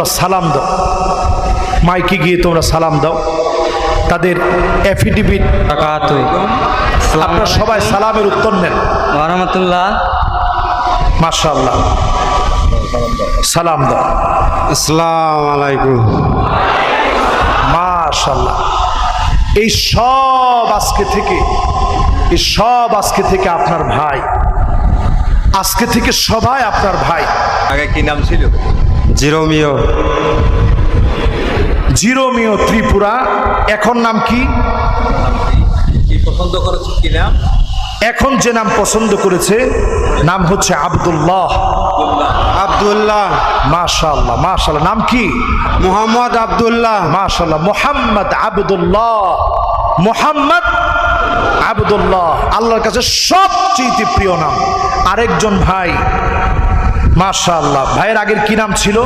তোমরা সালাম দাও, মাইকে গিয়ে তোমরা সালাম দাও। তাদের এফিডেভিট, আপনারা সবাই সালামের উত্তর নেন। রহমতুল্লাহ, মাশাআল্লাহ, সালাম দাও। আসসালামু আলাইকুম। মাশাআল্লাহ। এই সব আজকে থেকে আপনার ভাই, আজকে থেকে সবাই আপনার ভাই। আগে কি নাম ছিল? জিরোমিও। জিরোমিও ত্রিপুরা। এখন নাম কি? কি পছন্দ করেছো কি নাম? এখন যে নাম পছন্দ করেছে নাম হচ্ছে আব্দুল্লাহ। আব্দুল্লাহ। মাশাআল্লাহ, মাশাআল্লাহ। নাম কি? মোহাম্মদ আব্দুল্লাহ। মাশাআল্লাহ, মোহাম্মদ আব্দুল্লাহ। মোহাম্মদ আব্দুল্লাহ আল্লাহর কাছে সবচেয়ে প্রিয় নাম। আরেকজন ভাই, মাশাআল্লাহ, ভাইয়ের আগের কি নাম ছিল?